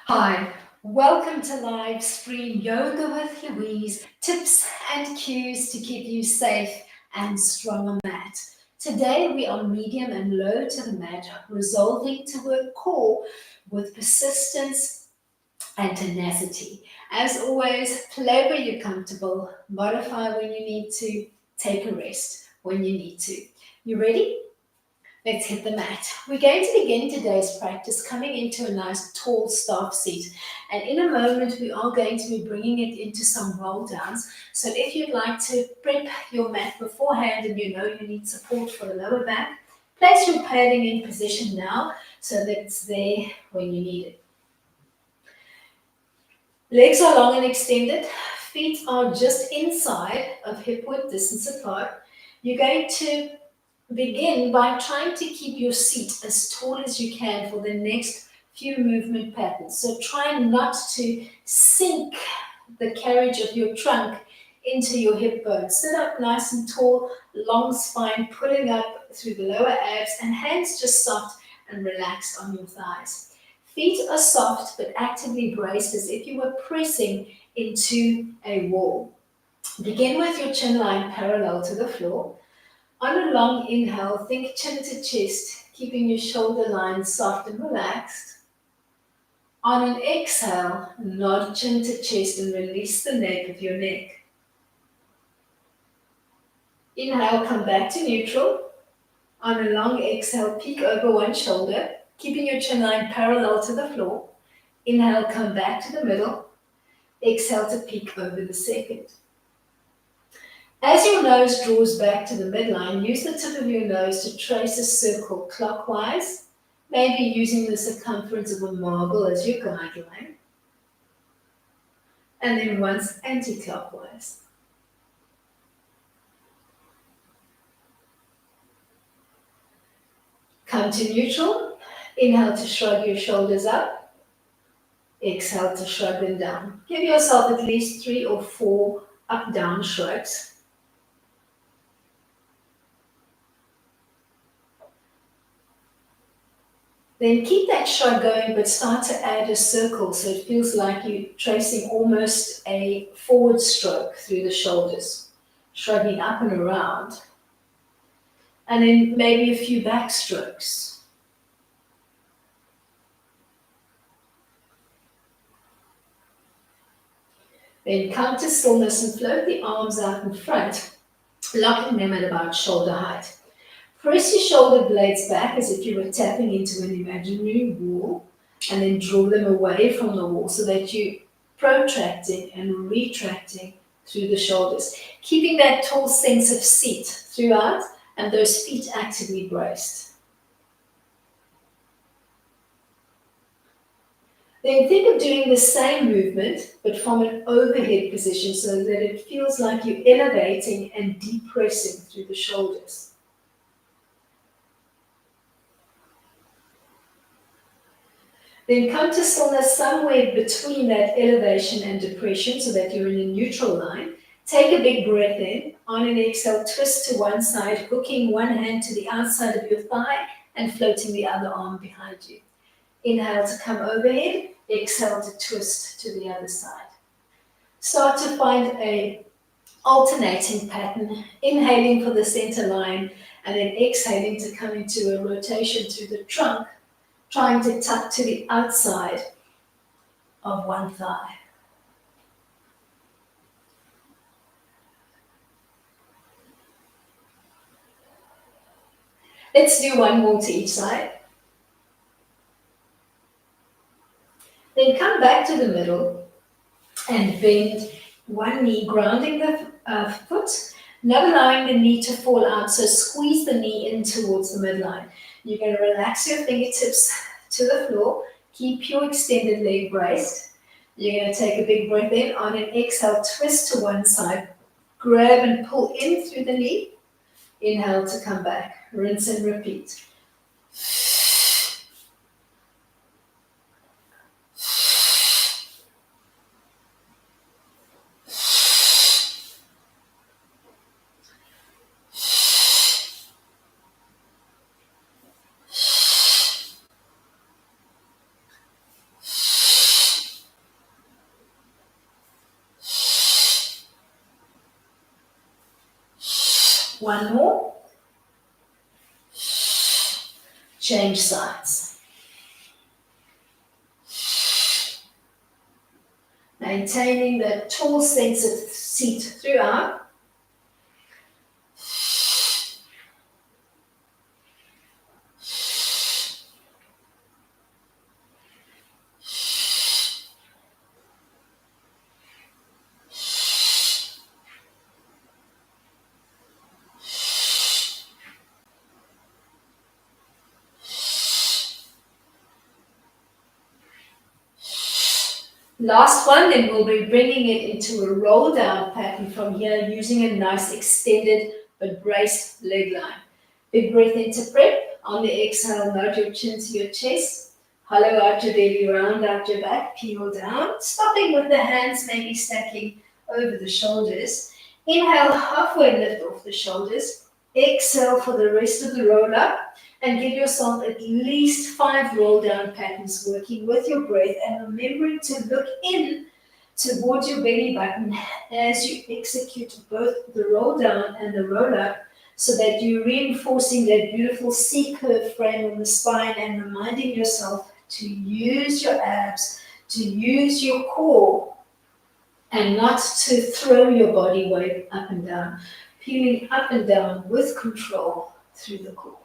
Hi, welcome to live stream Yoga with Louise, tips and cues to keep you safe and strong on mat. Today we are medium and low to the mat, resolving to work core with persistence and tenacity. As always, play where you're comfortable, modify when you need to, take a rest when you need to. You ready? Let's hit the mat. We're going to begin today's practice coming into a nice tall staff seat. And in a moment, we are going to be bringing it into some roll downs. So if you'd like to prep your mat beforehand and you know you need support for the lower back, place your padding in position now so that it's there when you need it. Legs are long and extended. Feet are just inside of hip width distance apart. You're going to begin by trying to keep your seat as tall as you can for the next few movement patterns. So try not to sink the carriage of your trunk into your hip bones. Sit up nice and tall, long spine, pulling up through the lower abs, and hands just soft and relaxed on your thighs. Feet are soft but actively braced as if you were pressing into a wall. Begin with your chin line parallel to the floor. On a long inhale, think chin to chest, keeping your shoulder line soft and relaxed. On an exhale, nod chin to chest and release the nape of your neck. Inhale, come back to neutral. On a long exhale, peek over one shoulder, keeping your chin line parallel to the floor. Inhale, come back to the middle. Exhale to peek over the second. As your nose draws back to the midline, use the tip of your nose to trace a circle clockwise, maybe using the circumference of a marble as your guideline, and then once anti-clockwise. Come to neutral. Inhale to shrug your shoulders up. Exhale to shrug them down. Give yourself at least 3 or 4 up-down shrugs. Then keep that shrug going, but start to add a circle so it feels like you're tracing almost a forward stroke through the shoulders, shrugging up and around. And then maybe a few back strokes. Then come to stillness and float the arms out in front, locking them at about shoulder height. Press your shoulder blades back as if you were tapping into an imaginary wall, and then draw them away from the wall so that you're protracting and retracting through the shoulders, keeping that tall sense of seat throughout and those feet actively braced. Then think of doing the same movement, but from an overhead position so that it feels like you're elevating and depressing through the shoulders. Then come to stillness somewhere between that elevation and depression so that you're in a neutral line. Take a big breath in. On an exhale, twist to one side, hooking one hand to the outside of your thigh and floating the other arm behind you. Inhale to come overhead. Exhale to twist to the other side. Start to find a alternating pattern, inhaling for the center line and then exhaling to come into a rotation through the trunk, trying to tuck to the outside of one thigh. Let's do one more to each side. Then come back to the middle and bend one knee, grounding the foot, not allowing the knee to fall out, so squeeze the knee in towards the midline. You're going to relax your fingertips to the floor, keep your extended leg braced. You're going to take a big breath in. On an exhale, twist to one side, grab and pull in through the knee. Inhale to come back, rinse and repeat. One more. Change sides. Maintaining that tall sense of seat throughout. Last one, then we'll be bringing it into a roll down pattern from here using a nice extended but braced leg line. Big breath into prep. On the exhale, nod your chin to your chest. Hollow out your belly, round out your back, peel down. Stopping with the hands maybe stacking over the shoulders. Inhale, halfway lift off the shoulders. Exhale for the rest of the roll up. And give yourself at least 5 roll down patterns, working with your breath and remembering to look in towards your belly button as you execute both the roll down and the roll up, so that you're reinforcing that beautiful C-curve frame on the spine and reminding yourself to use your abs, to use your core, and not to throw your body weight up and down, peeling up and down with control through the core.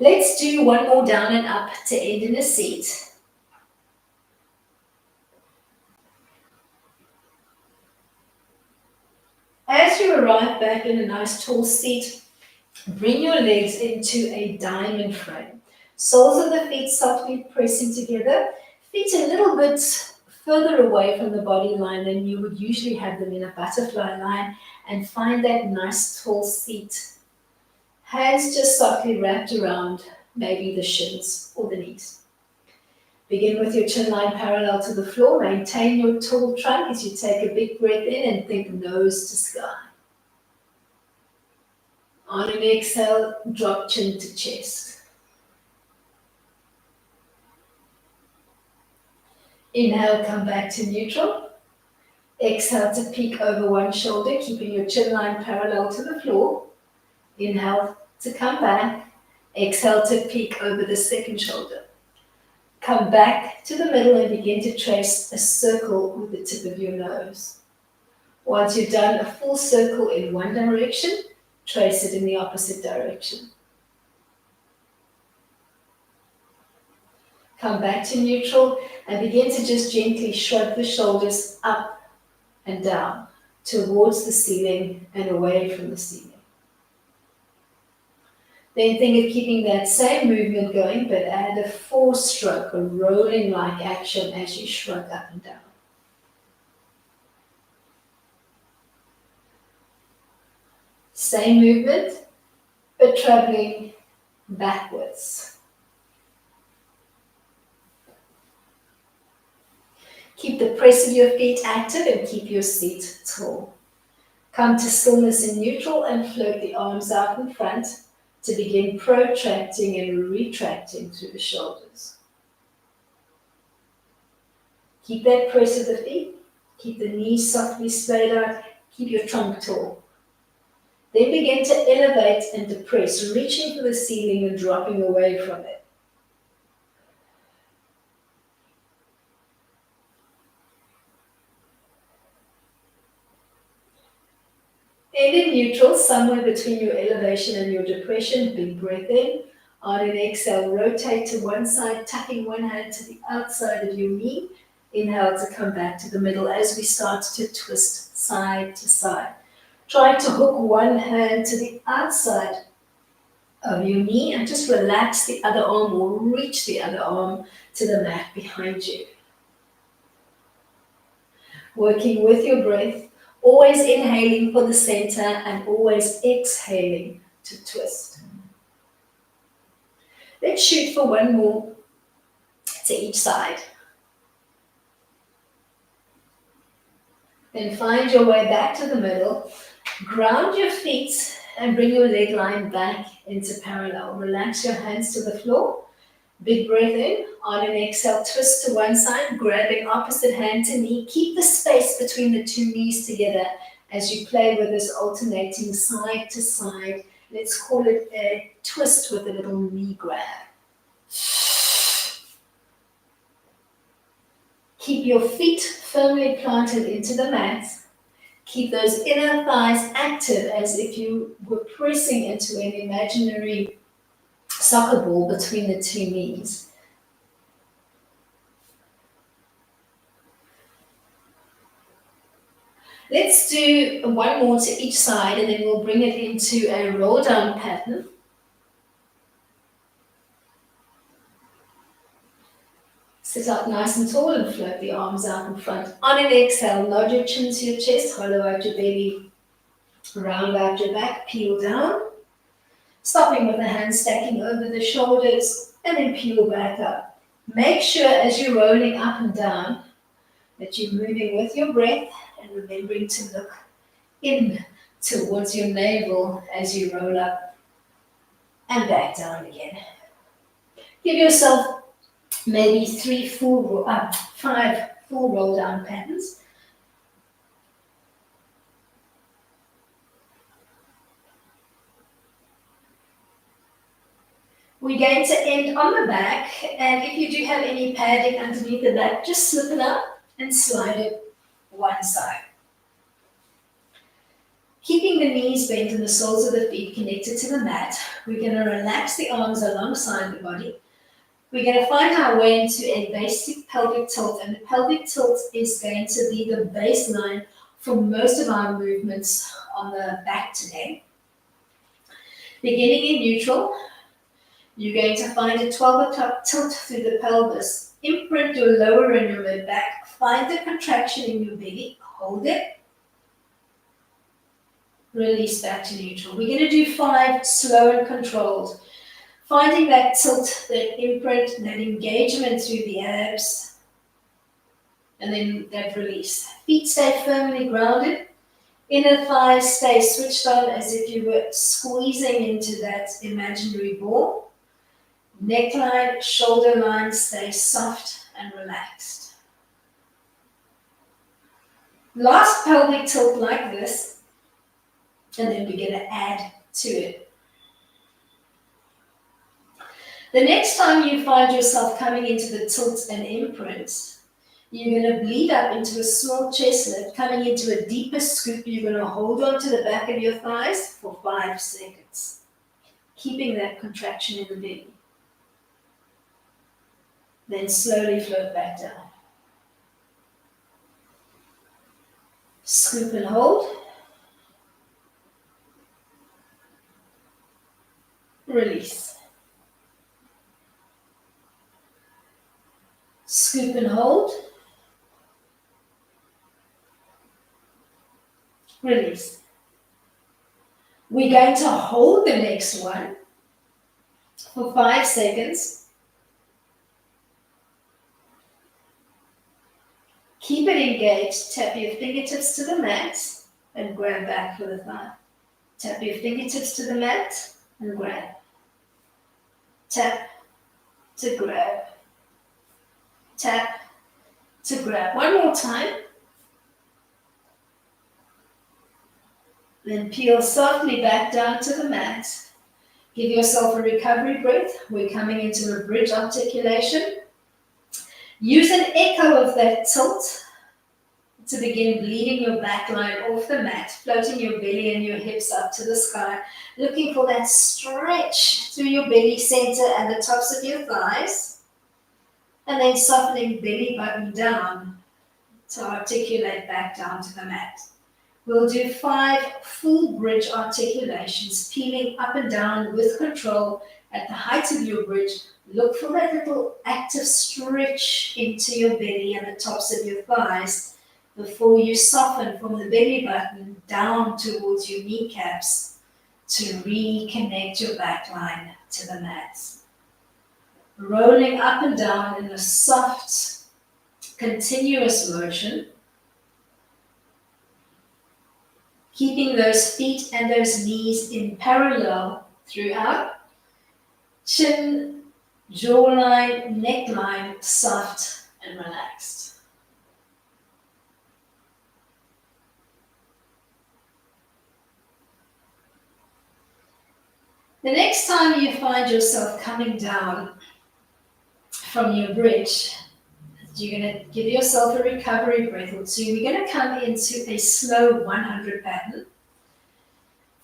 Let's do one more down and up to end in a seat. As you arrive back in a nice tall seat, bring your legs into a diamond frame. Soles of the feet softly pressing together, feet a little bit further away from the body line than you would usually have them in a butterfly line, and find that nice tall seat. Hands just softly wrapped around maybe the shins or the knees. Begin with your chin line parallel to the floor. Maintain your tall trunk as you take a big breath in and think nose to sky. On an exhale, drop chin to chest. Inhale, come back to neutral. Exhale to peek over one shoulder, keeping your chin line parallel to the floor. Inhale to come back. Exhale to peek over the second shoulder. Come back to the middle and begin to trace a circle with the tip of your nose. Once you've done a full circle in one direction, trace it in the opposite direction. Come back to neutral and begin to just gently shrug the shoulders up and down towards the ceiling and away from the ceiling. Then think of keeping that same movement going, but add a 4-stroke, a rolling-like action as you shrug up and down. Same movement, but traveling backwards. Keep the press of your feet active and keep your seat tall. Come to stillness in neutral and float the arms out in front to begin protracting and retracting through the shoulders. Keep that press of the feet. Keep the knees softly splayed out. Keep your trunk tall. Then begin to elevate and depress, reaching for the ceiling and dropping away from it. End in neutral, somewhere between your elevation and your depression. Big breath in. On an exhale, rotate to one side, tucking one hand to the outside of your knee. Inhale to come back to the middle as we start to twist side to side. Try to hook one hand to the outside of your knee and just relax the other arm or reach the other arm to the mat behind you. Working with your breath. Always inhaling for the center and always exhaling to twist. Let's shoot for one more to each side. Then find your way back to the middle. Ground your feet and bring your leg line back into parallel. Relax your hands to the floor Big breath in. On an exhale, twist to one side, grabbing opposite hand to knee. Keep the space between the two knees together as you play with this alternating side to side. Let's call it a twist with a little knee grab. Keep your feet firmly planted into the mat. Keep those inner thighs active as if you were pressing into an imaginary soccer ball between the two knees. Let's do one more to each side and then we'll bring it into a roll down pattern. Sit up nice and tall and float the arms out in front. On an exhale, nod your chin to your chest, hollow out your belly, round out your back, peel down. Stopping with the hands stacking over the shoulders and then peel back up. Make sure as you're rolling up and down that you're moving with your breath and remembering to look in towards your navel as you roll up and back down again. Give yourself maybe 5 full roll down patterns. We're going to end on the back, and if you do have any padding underneath the back, just slip it up and slide it one side. Keeping the knees bent and the soles of the feet connected to the mat, we're going to relax the arms alongside the body. We're going to find our way into a basic pelvic tilt, and the pelvic tilt is going to be the baseline for most of our movements on the back today. Beginning in neutral, you're going to find a 12 o'clock tilt through the pelvis. Imprint your lower and your mid back. Find the contraction in your belly. Hold it. Release back to neutral. We're going to do 5 slow and controlled. Finding that tilt, that imprint, that engagement through the abs, and then that release. Feet stay firmly grounded. Inner thighs stay switched on as if you were squeezing into that imaginary ball. Neckline, shoulder line stay soft and relaxed. Last pelvic tilt like this, and then we're going to add to it. The next time you find yourself coming into the tilt and imprint, you're going to bleed up into a small chest lift, coming into a deeper scoop. You're going to hold on to the back of your thighs for 5 seconds, keeping that contraction in the belly. Then slowly float back down. Scoop and hold. Release. Scoop and hold. Release. We're going to hold the next one for 5 seconds. Keep it engaged. Tap your fingertips to the mat and grab back for the thigh. Tap your fingertips to the mat and grab. Tap to grab. Tap to grab. One more time. Then peel softly back down to the mat. Give yourself a recovery breath. We're coming into a bridge articulation. Use an echo of that tilt to begin bleeding your back line off the mat, floating your belly and your hips up to the sky, looking for that stretch through your belly center and the tops of your thighs, and then softening belly button down to articulate back down to the mat. We'll do 5 full bridge articulations, peeling up and down with control at the height of your bridge. Look for that little active stretch into your belly and the tops of your thighs before you soften from the belly button down towards your kneecaps to reconnect your back line to the mat. Rolling up and down in a soft, continuous motion. Keeping those feet and those knees in parallel throughout. Chin Jawline, neckline, soft and relaxed. The next time you find yourself coming down from your bridge, you're going to give yourself a recovery breath or two. We're going to come into a slow 100 pattern.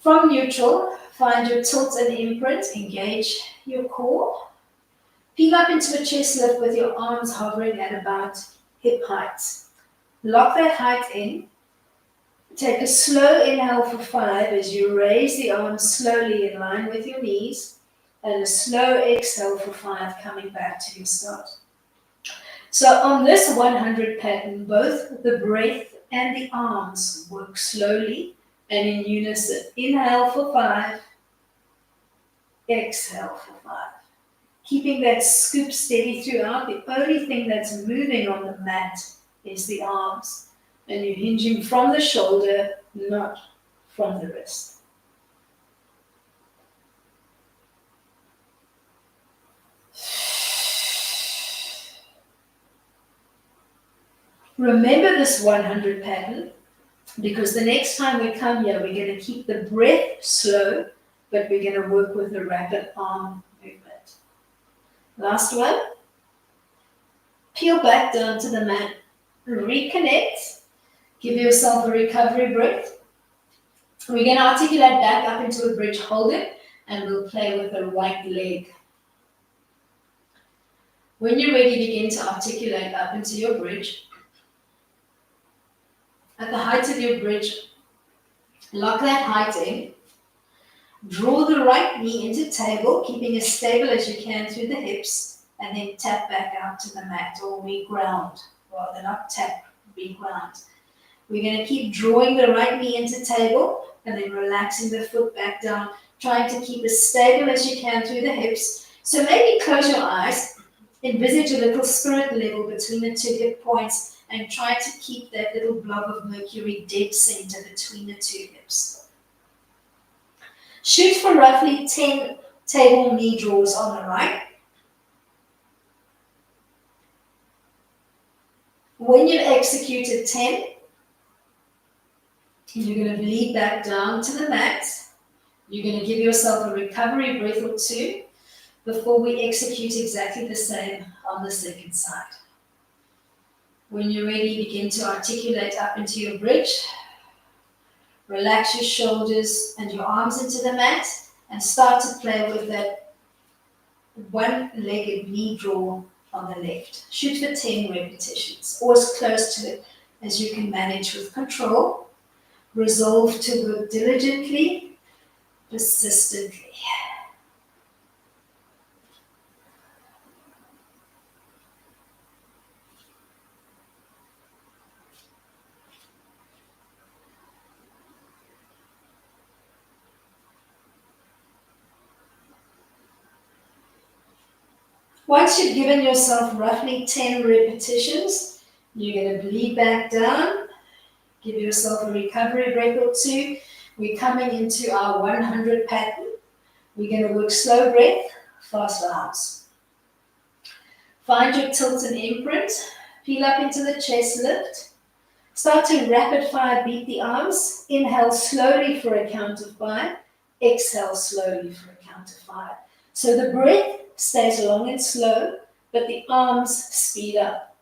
From neutral, find your tilt and imprint, engage your core. Peel up into a chest lift with your arms hovering at about hip height. Lock that height in. Take a slow inhale for 5 as you raise the arms slowly in line with your knees, and a slow exhale for 5 coming back to your start. So on this 100 pattern, both the breath and the arms work slowly and in unison. Inhale for 5, exhale for 5. Keeping that scoop steady throughout. The only thing that's moving on the mat is the arms. And you're hinging from the shoulder, not from the wrist. Remember this 100 pattern, because the next time we come here, we're going to keep the breath slow, but we're going to work with a rapid arm movement. Last one. Peel back down to the mat. Reconnect. Give yourself a recovery breath. We're going to articulate back up into a bridge, hold it, and we'll play with the right leg. When you're ready, begin to articulate up into your bridge. At the height of your bridge, lock that height in. Draw the right knee into table, keeping as stable as you can through the hips, and then tap back out to the mat, or re-ground. Rather not tap, re-ground. We're going to keep drawing the right knee into table and then relaxing the foot back down, trying to keep as stable as you can through the hips. So maybe close your eyes, envisage a little spirit level between the 2 hip points, and try to keep that little blob of Mercury dead center between the 2 hips. Shoot for roughly 10 table knee draws on the right. When you've executed 10, you're going to lead back down to the mat. You're going to give yourself a recovery breath or 2 before we execute exactly the same on the second side. When you're ready, begin to articulate up into your bridge. Relax your shoulders and your arms into the mat and start to play with that one-legged knee draw on the left. Shoot for 10 repetitions, or as close to it as you can manage with control. Resolve to work diligently, persistently. Once you've given yourself roughly 10 repetitions, you're going to bleed back down. Give yourself a recovery breath or 2. We're coming into our 100 pattern. We're going to work slow breath, fast arms. Find your tilt and imprint. Peel up into the chest lift. Start to rapid fire beat the arms. Inhale slowly for a count of 5. Exhale slowly for a count of 5. So the breath stays long and slow, but the arms speed up.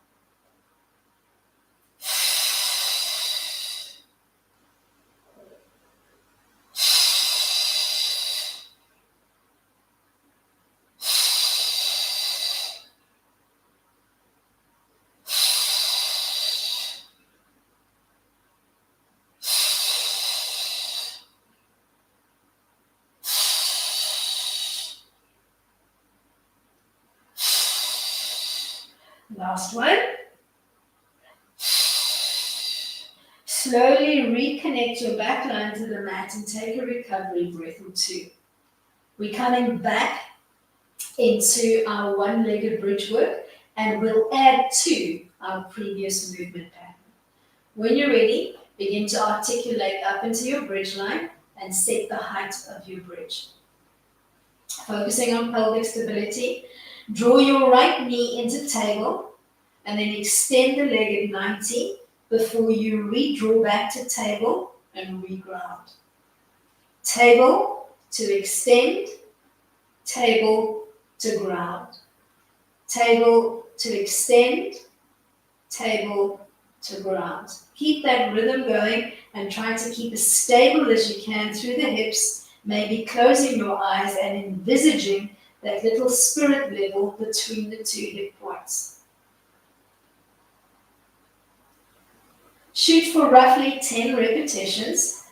Last one. Slowly reconnect your back line to the mat and take a recovery breath or 2. We're coming back into our one-legged bridge work, and we'll add to our previous movement pattern. When you're ready, begin to articulate up into your bridge line and set the height of your bridge. Focusing on pelvic stability, Draw your right knee into table and then extend the leg at 90 before you redraw back to table and reground. Table to extend, table to ground. Table to extend, table to ground. Keep that rhythm going and try to keep as stable as you can through the hips, maybe closing your eyes and envisaging that little spirit level between the two hip points. Shoot for roughly 10 repetitions.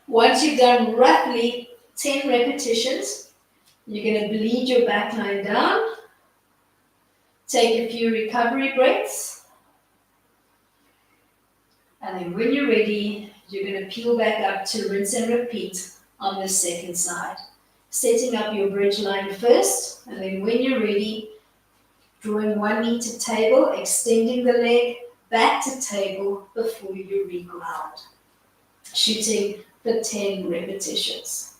Once you've done roughly 10 repetitions, you're going to bleed your back line down. Take a few recovery breaths. And then when you're ready, you're going to peel back up to rinse and repeat on the second side. Setting up your bridge line first, and then when you're ready, drawing one knee to table, extending the leg back to table before you reground. Shooting for 10 repetitions.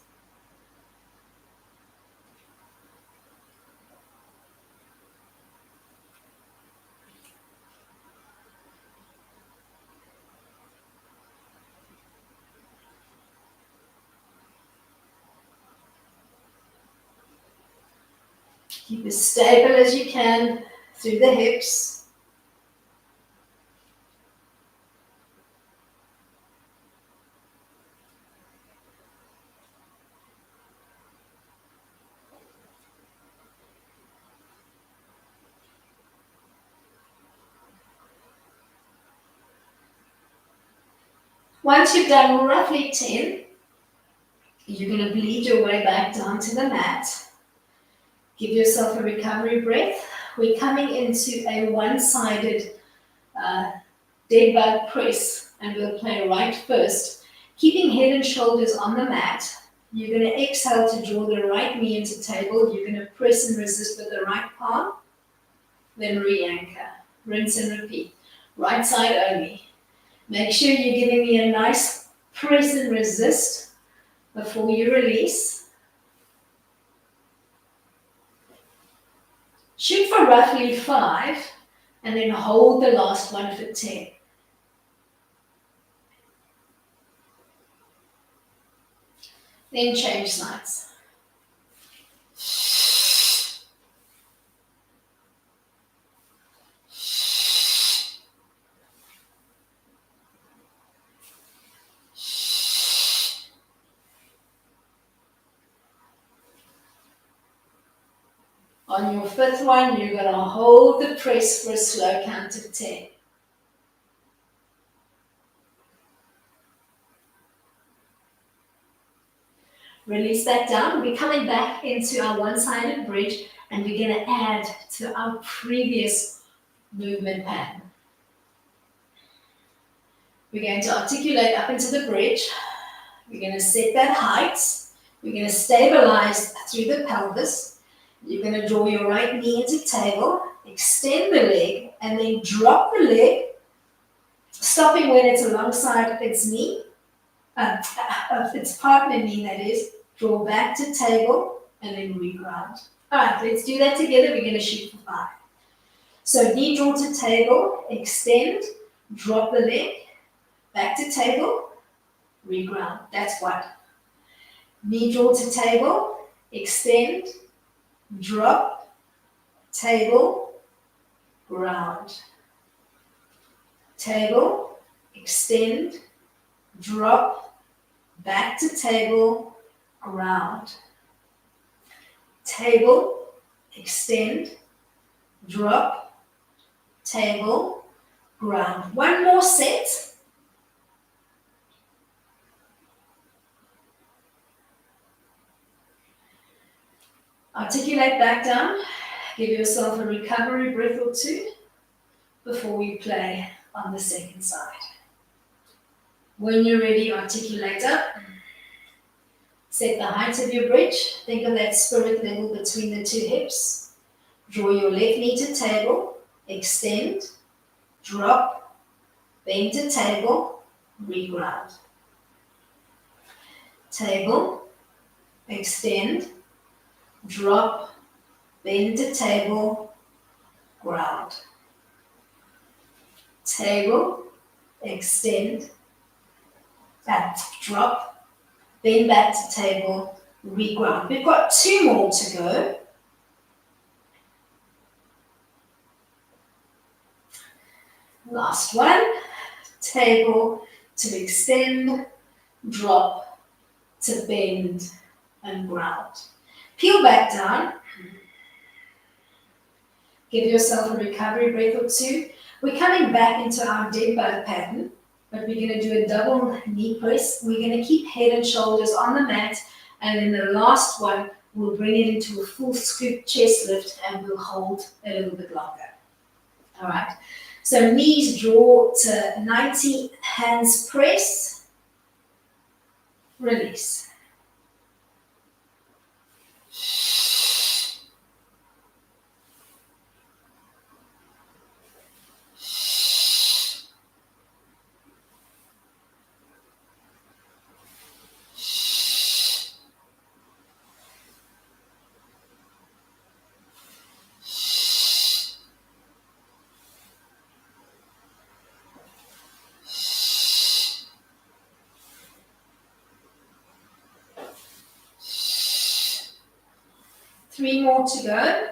Keep as stable as you can through the hips. Once you've done roughly 10, you're going to bleed your way back down to the mat. Give yourself a recovery breath. We're coming into a one-sided dead bug press, and we'll play right first. Keeping head and shoulders on the mat, you're going to exhale to draw the right knee into table. You're going to press and resist with the right palm, then re-anchor. Rinse and repeat. Right side only. Make sure you're giving me a nice press and resist before you release. Shoot for roughly 5 and then hold the last one for 10. Then change sides. On your 5th one, you're going to hold the press for a slow count of 10. Release that down. We're coming back into our one-sided bridge, and we're going to add to our previous movement pattern. We're going to articulate up into the bridge. We're going to set that height. We're going to stabilize through the pelvis. You're going to draw your right knee into table, extend the leg, and then drop the leg, stopping when it's alongside its knee, its partner knee, that is. Draw back to table, and then reground. All right, let's do that together. We're going to shoot for 5. So knee draw to table, extend, drop the leg, back to table, reground. That's 1. Knee draw to table, extend, drop, table, ground. Table, extend, drop, back to table, ground. Table, extend, drop, table, ground. One more set. Articulate back down. Give yourself a recovery breath or 2 before we play on the second side. When you're ready, articulate up. Set the height of your bridge. Think of that spirit level between the two hips. Draw your left knee to table. Extend. Drop. Bend to table. Reground. Table. Extend. Drop. Bend to table. Ground. Table. Extend. Drop. Bend back to table. Reground. We've got 2 more to go. Last one. Table to extend, drop to bend and ground. Peel back down. Give yourself a recovery breath or 2. We're coming back into our dead bug pattern, but we're going to do a double knee press. We're going to keep head and shoulders on the mat, and then the last one, we'll bring it into a full scoop chest lift, and we'll hold a little bit longer. All right. So knees draw to 90, hands press, release. Three more to go.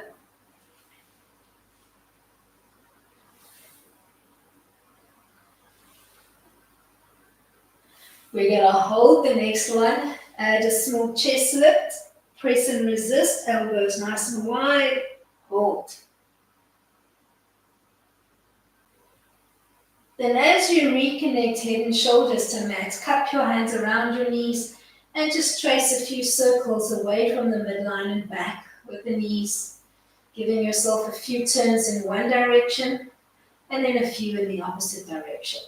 We're going to hold the next one. Add a small chest lift. Press and resist. Elbows nice and wide. Hold. Then as you reconnect head and shoulders to mat, cup your hands around your knees and just trace a few circles away from the midline and back with the knees, giving yourself a few turns in one direction and then a few in the opposite direction.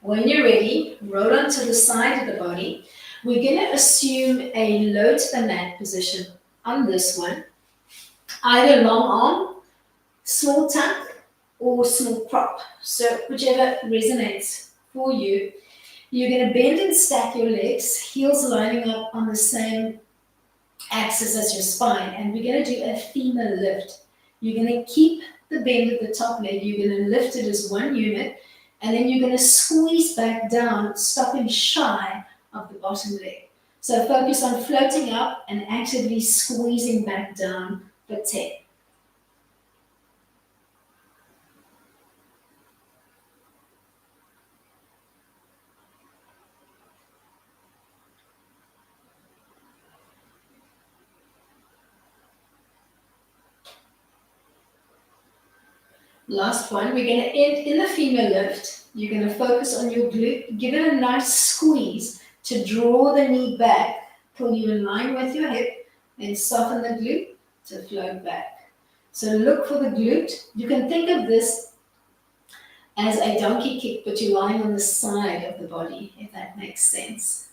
When you're ready, roll onto the side of the body. We're going to assume a low to the mat position on this one. Either long arm, small tuck, or small prop. So whichever resonates for you. You're going to bend and stack your legs, heels lining up on the same axis as your spine. And we're going to do a femur lift. You're going to keep the bend of the top leg. You're going to lift it as one unit. And then you're going to squeeze back down, stopping shy of the bottom leg. So focus on floating up and actively squeezing back down for 10. Last one, we're going to end in the femur lift. You're going to focus on your glute, give it a nice squeeze to draw the knee back, pull you in line with your hip, and soften the glute to float back. So look for the glute. You can think of this as a donkey kick, but you're lying on the side of the body, if that makes sense.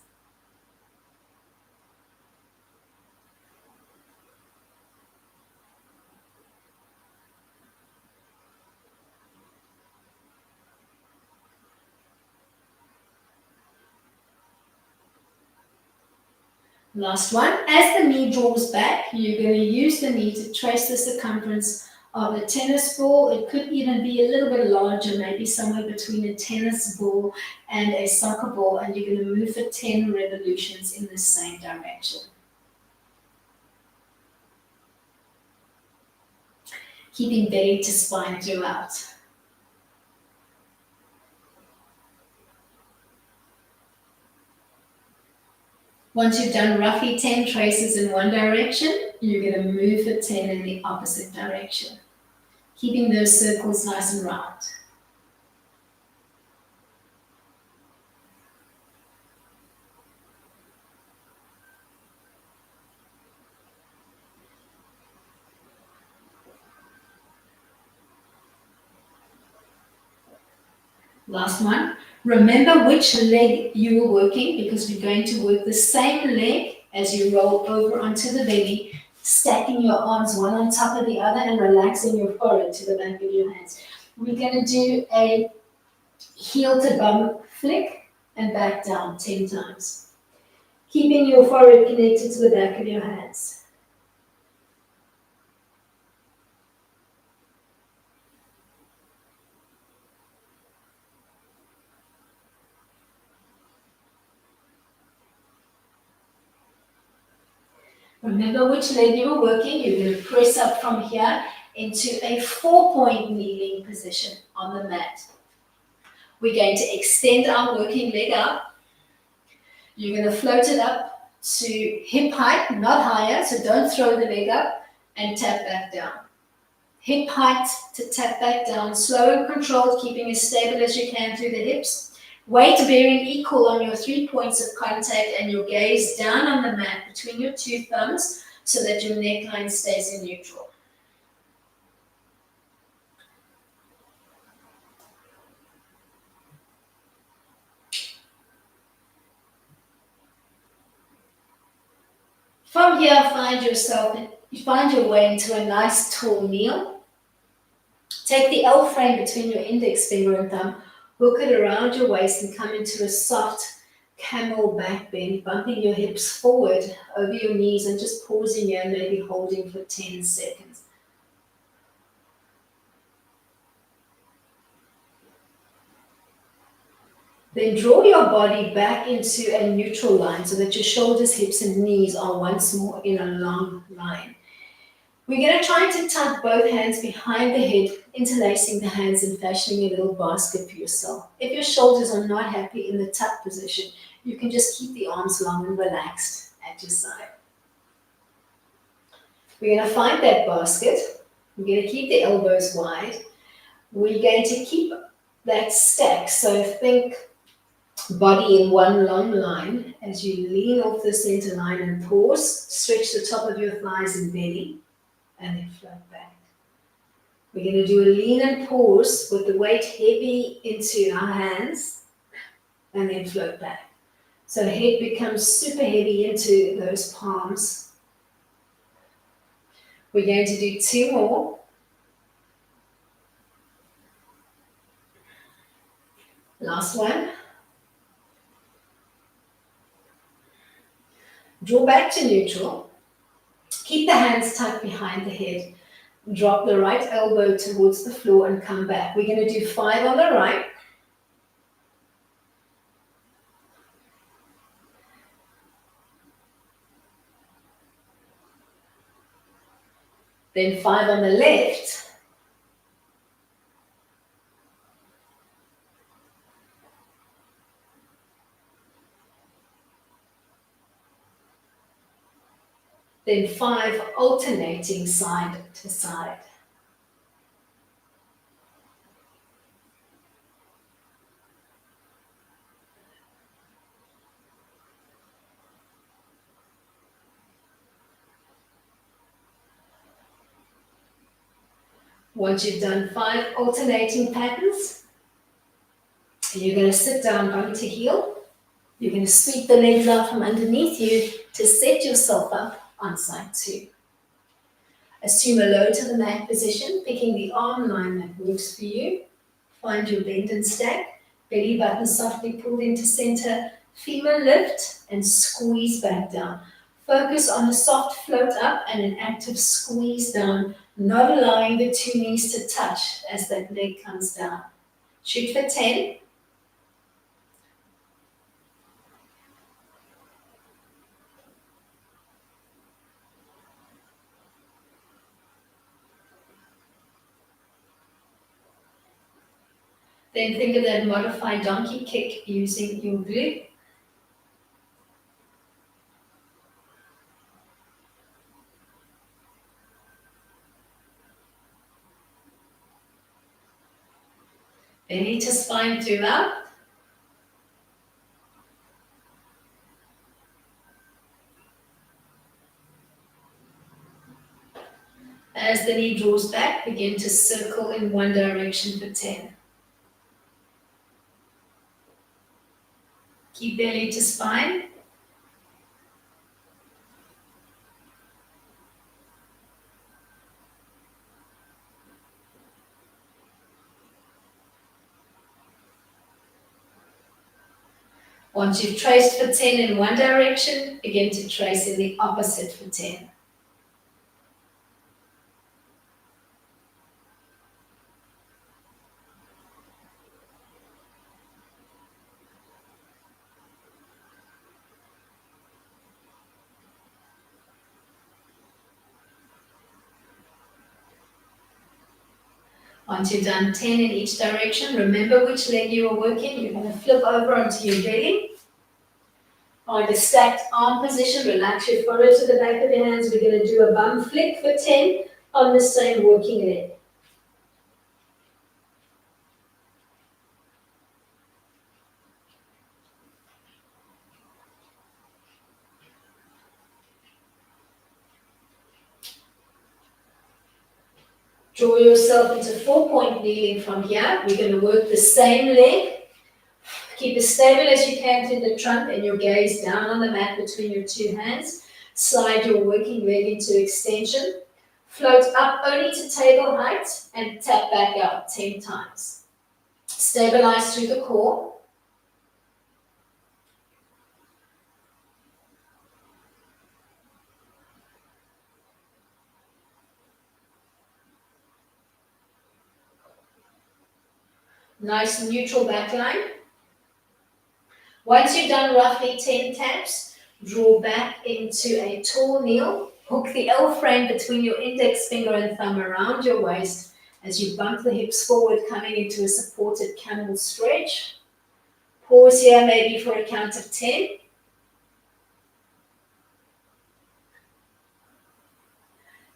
Last one, as the knee draws back, you're going to use the knee to trace the circumference of a tennis ball. It could even be a little bit larger, maybe somewhere between a tennis ball and a soccer ball, and you're going to move for 10 revolutions in the same direction. Keeping belly to spine throughout. Once you've done roughly 10 traces in one direction, you're going to move for 10 in the opposite direction, keeping those circles nice and round. Last one, Remember which leg you were working because we're going to work the same leg as you roll over onto the belly, stacking your arms one on top of the other and relaxing your forehead to the back of your hands. We're going to do a heel to bum flick and back down 10 times, keeping your forehead connected to the back of your hands. Remember which leg you were working. You're going to press up from here into a 4-point kneeling position on the mat. We're going to extend our working leg up. You're going to float it up to hip height, not higher, so don't throw the leg up, and tap back down. Hip height to tap back down, slow and controlled, keeping as stable as you can through the hips. Weight bearing equal on your 3 points of contact and your gaze down on the mat between your 2 thumbs so that your neckline stays in neutral. From here, you find your way into a nice tall kneel. Take the L frame between your index finger and thumb, hook it around your waist and come into a soft camel back bend, bumping your hips forward over your knees and just pausing here and maybe holding for 10 seconds. Then draw your body back into a neutral line so that your shoulders, hips, and knees are once more in a long line. We're going to try to tuck both hands behind the head, interlacing the hands and fashioning a little basket for yourself. If your shoulders are not happy in the tuck position, you can just keep the arms long and relaxed at your side. We're going to find that basket. We're going to keep the elbows wide. We're going to keep that stack. So think body in one long line as you lean off the center line and pause. Stretch the top of your thighs and belly and then float back. We're going to do a lean and pause with the weight heavy into our hands and then float back. So the head becomes super heavy into those palms. We're going to do 2 more. Last one. Draw back to neutral. Keep the hands tucked behind the head. Drop the right elbow towards the floor and come back. We're going to do 5 on the right. Then 5 on the left. Then 5 alternating side to side. Once you've done 5 alternating patterns, you're going to sit down bum to heel. You're going to sweep the legs out from underneath you to set yourself up on side 2. Assume a low to the mat position, picking the arm line that works for you. Find your bend and stack. Belly button softly pulled into center. Femur lift and squeeze back down. Focus on a soft float up and an active squeeze down, not allowing the 2 knees to touch as that leg comes down. Shoot for 10. Then think of that modified donkey kick using your glute. Belly to spine throughout. As the knee draws back, begin to circle in one direction for 10. Keep belly to spine. Once you've traced for 10 in one direction, begin to trace in the opposite for 10. Once you've done 10 in each direction, remember which leg you are working. You're going to flip over onto your belly. Find a stacked arm position. Relax your forehead to the back of your hands. We're going to do a bum flick for 10 on the same working leg. Draw yourself into 4-point kneeling from here. We're going to work the same leg. Keep as stable as you can through the trunk and your gaze down on the mat between your two hands. Slide your working leg into extension. Float up only to table height and tap back out 10 times. Stabilize through the core. Nice neutral back line. Once you've done roughly 10 taps, draw back into a tall kneel. Hook the L frame between your index finger and thumb around your waist as you bump the hips forward, coming into a supported camel stretch. Pause here maybe for a count of 10.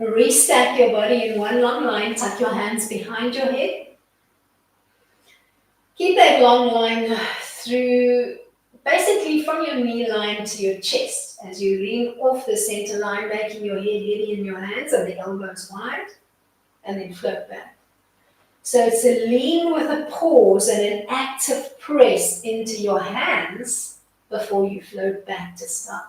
Restack your body in one long line. Tuck your hands behind your head. Keep that long line through, basically from your knee line to your chest as you lean off the center line, making your head heavy in your hands and the elbows wide, and then float back. So it's a lean with a pause and an active press into your hands before you float back to start.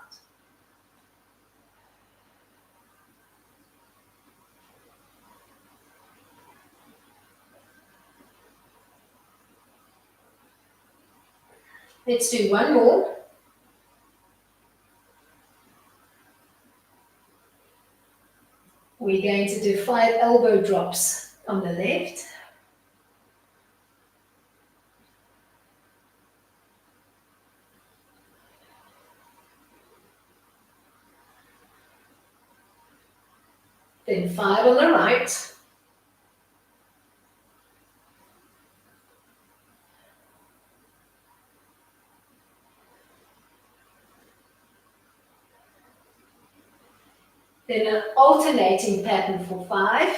Let's do one more. We're going to do 5 elbow drops on the left. Then 5 on the right. Then an alternating pattern for 5.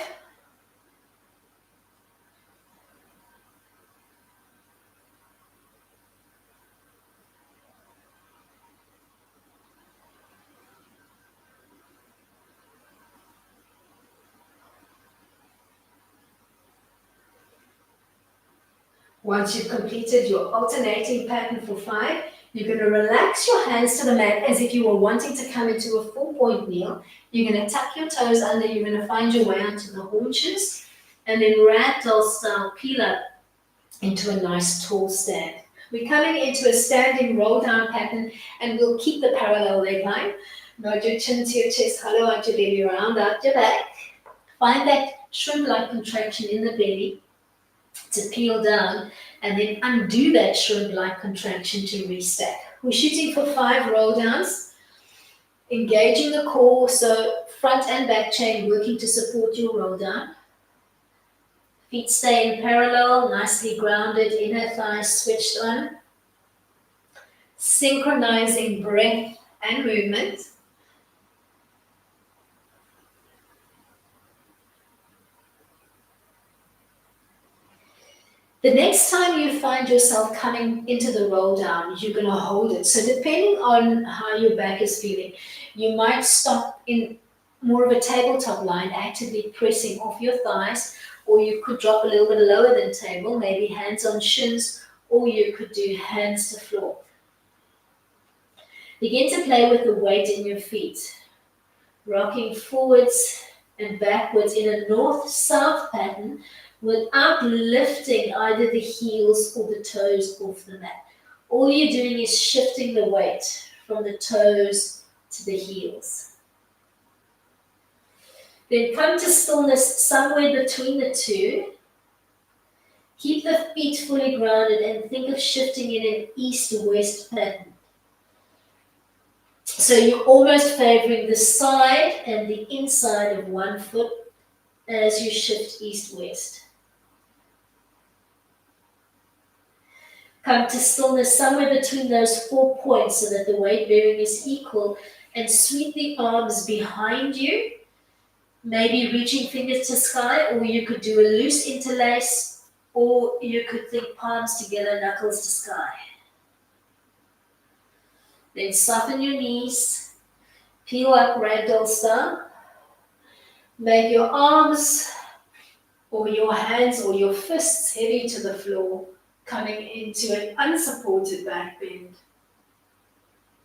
Once you've completed your alternating pattern for 5, you're going to relax your hands to the mat as if you were wanting to come into a 4-point kneel. You're going to tuck your toes under, you're going to find your way onto the haunches, and then ragdoll style peel up into a nice tall stand. We're coming into a standing roll down pattern, and we'll keep the parallel leg line. Nod your chin to your chest, hollow out your belly, round out your back. Find that shrimp-like contraction in the belly to peel down, and then undo that shrimp-like contraction to restack. We're shooting for 5 roll downs, engaging the core, so front and back chain working to support your roll down. Feet stay in parallel, nicely grounded, inner thighs switched on. Synchronizing breath and movement. The next time you find yourself coming into the roll down, you're going to hold it. So depending on how your back is feeling, you might stop in more of a tabletop line, actively pressing off your thighs, or you could drop a little bit lower than table, maybe hands on shins, or you could do hands to floor. Begin to play with the weight in your feet, rocking forwards and backwards in a north-south pattern without lifting either the heels or the toes off the mat. All you're doing is shifting the weight from the toes to the heels. Then come to stillness somewhere between the two. Keep the feet fully grounded and think of shifting in an east-west pattern. So you're almost favoring the side and the inside of one foot as you shift east-west. Come to stillness somewhere between those 4 points so that the weight bearing is equal, and sweep the arms behind you, maybe reaching fingers to sky, or you could do a loose interlace, or you could think palms together, knuckles to sky. Then soften your knees, peel up ragdoll style. Make your arms or your hands or your fists heavy to the floor, coming into an unsupported back bend.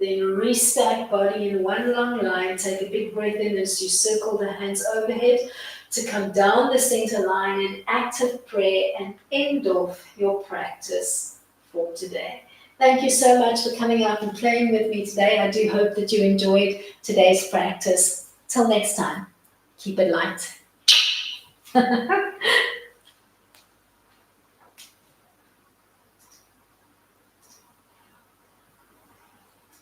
Then restack body in one long line. Take a big breath in as you circle the hands overhead to come down the center line in active prayer and end off your practice for today. Thank you so much for coming out and playing with me today. I do hope that you enjoyed today's practice. Till next time, keep it light.